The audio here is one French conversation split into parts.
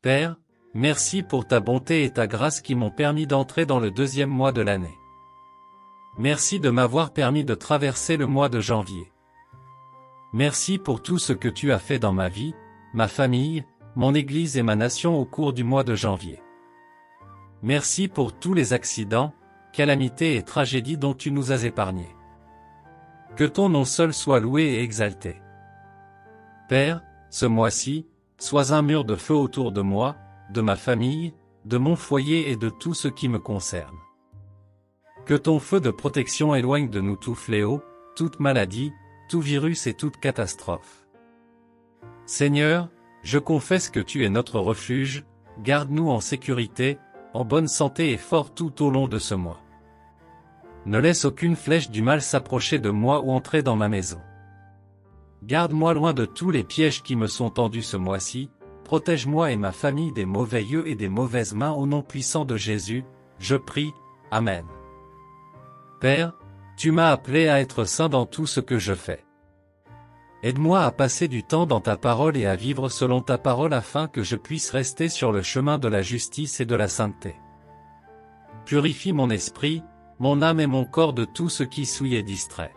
Père, merci pour ta bonté et ta grâce qui m'ont permis d'entrer dans le 2e mois de l'année. Merci de m'avoir permis de traverser le mois de janvier. Merci pour tout ce que tu as fait dans ma vie, ma famille, mon Église et ma nation au cours du mois de janvier. Merci pour tous les accidents, calamités et tragédies dont tu nous as épargnés. Que ton nom seul soit loué et exalté. Père, ce mois-ci, sois un mur de feu autour de moi, de ma famille, de mon foyer et de tout ce qui me concerne. Que ton feu de protection éloigne de nous tout fléau, toute maladie, tout virus et toute catastrophe. Seigneur, je confesse que tu es notre refuge, garde-nous en sécurité, en bonne santé et fort tout au long de ce mois. Ne laisse aucune flèche du mal s'approcher de moi ou entrer dans ma maison. Garde-moi loin de tous les pièges qui me sont tendus ce mois-ci, protège-moi et ma famille des mauvais yeux et des mauvaises mains au nom puissant de Jésus, je prie, Amen. Père, tu m'as appelé à être saint dans tout ce que je fais. Aide-moi à passer du temps dans ta parole et à vivre selon ta parole afin que je puisse rester sur le chemin de la justice et de la sainteté. Purifie mon esprit, mon âme et mon corps de tout ce qui souille et distrait.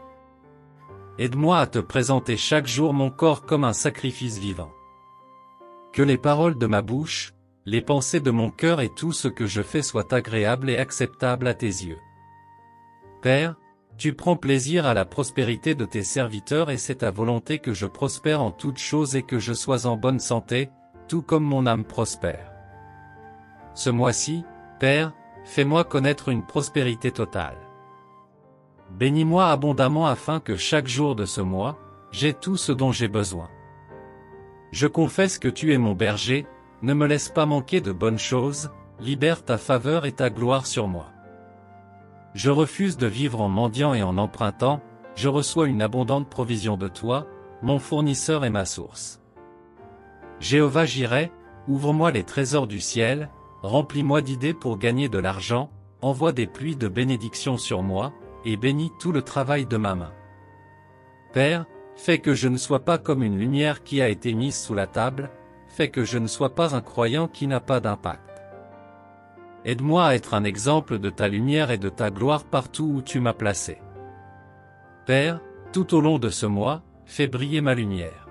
Aide-moi à te présenter chaque jour mon corps comme un sacrifice vivant. Que les paroles de ma bouche, les pensées de mon cœur et tout ce que je fais soient agréables et acceptables à tes yeux. Père, tu prends plaisir à la prospérité de tes serviteurs et c'est ta volonté que je prospère en toutes choses et que je sois en bonne santé, tout comme mon âme prospère. Ce mois-ci, Père, fais-moi connaître une prospérité totale. Bénis-moi abondamment afin que chaque jour de ce mois, j'aie tout ce dont j'ai besoin. Je confesse que tu es mon berger, ne me laisse pas manquer de bonnes choses, libère ta faveur et ta gloire sur moi. Je refuse de vivre en mendiant et en empruntant, je reçois une abondante provision de toi, mon fournisseur et ma source. Jéhovah Jireh, ouvre-moi les trésors du ciel, remplis-moi d'idées pour gagner de l'argent, envoie des pluies de bénédiction sur moi, et bénis tout le travail de ma main. Père, fais que je ne sois pas comme une lumière qui a été mise sous la table, fais que je ne sois pas un croyant qui n'a pas d'impact. Aide-moi à être un exemple de ta lumière et de ta gloire partout où tu m'as placé. Père, tout au long de ce mois, fais briller ma lumière.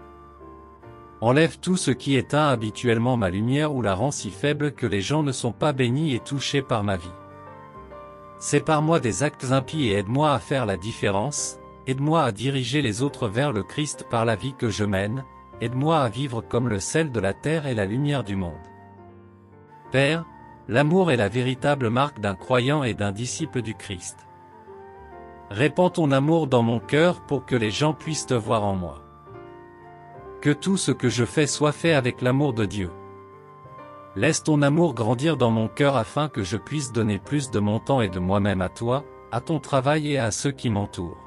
Enlève tout ce qui éteint habituellement ma lumière ou la rend si faible que les gens ne sont pas bénis et touchés par ma vie. Sépare-moi des actes impies et aide-moi à faire la différence, aide-moi à diriger les autres vers le Christ par la vie que je mène, aide-moi à vivre comme le sel de la terre et la lumière du monde. Père, l'amour est la véritable marque d'un croyant et d'un disciple du Christ. Répands ton amour dans mon cœur pour que les gens puissent te voir en moi. Que tout ce que je fais soit fait avec l'amour de Dieu. Laisse ton amour grandir dans mon cœur afin que je puisse donner plus de mon temps et de moi-même à toi, à ton travail et à ceux qui m'entourent.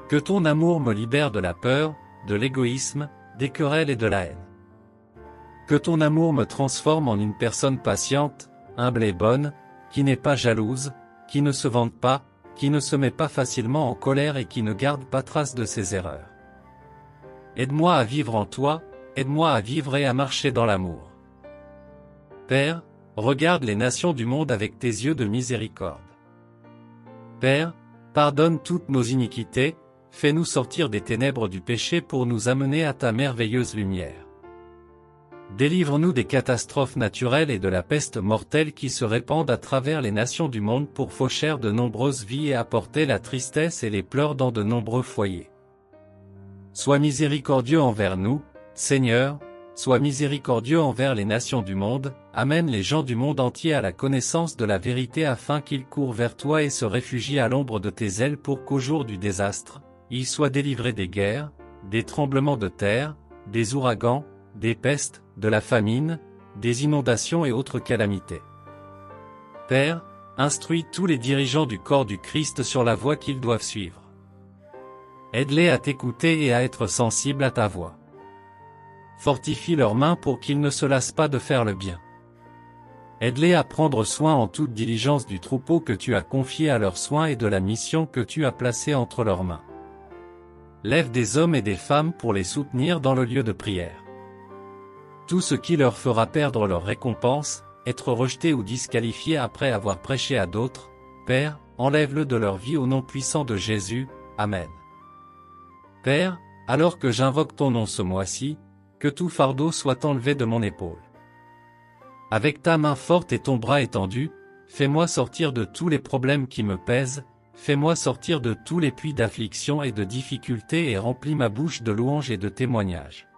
Que ton amour me libère de la peur, de l'égoïsme, des querelles et de la haine. Que ton amour me transforme en une personne patiente, humble et bonne, qui n'est pas jalouse, qui ne se vante pas, qui ne se met pas facilement en colère et qui ne garde pas trace de ses erreurs. Aide-moi à vivre en toi, aide-moi à vivre et à marcher dans l'amour. Père, regarde les nations du monde avec tes yeux de miséricorde. Père, pardonne toutes nos iniquités, fais-nous sortir des ténèbres du péché pour nous amener à ta merveilleuse lumière. Délivre-nous des catastrophes naturelles et de la peste mortelle qui se répandent à travers les nations du monde pour faucher de nombreuses vies et apporter la tristesse et les pleurs dans de nombreux foyers. Sois miséricordieux envers nous, Seigneur, sois miséricordieux envers les nations du monde, amène les gens du monde entier à la connaissance de la vérité afin qu'ils courent vers toi et se réfugient à l'ombre de tes ailes pour qu'au jour du désastre, ils soient délivrés des guerres, des tremblements de terre, des ouragans, des pestes, de la famine, des inondations et autres calamités. Père, instruis tous les dirigeants du corps du Christ sur la voie qu'ils doivent suivre. Aide-les à t'écouter et à être sensibles à ta voix. Fortifie leurs mains pour qu'ils ne se lassent pas de faire le bien. Aide-les à prendre soin en toute diligence du troupeau que tu as confié à leurs soins et de la mission que tu as placée entre leurs mains. Lève des hommes et des femmes pour les soutenir dans le lieu de prière. tout ce qui leur fera perdre leur récompense, être rejetés ou disqualifiés après avoir prêché à d'autres. Père, enlève-le de leur vie au nom puissant de Jésus. Amen. Père, alors que j'invoque ton nom ce mois-ci, que tout fardeau soit enlevé de mon épaule. Avec ta main forte et ton bras étendu, fais-moi sortir de tous les problèmes qui me pèsent, fais-moi sortir de tous les puits d'affliction et de difficultés et remplis ma bouche de louanges et de témoignages.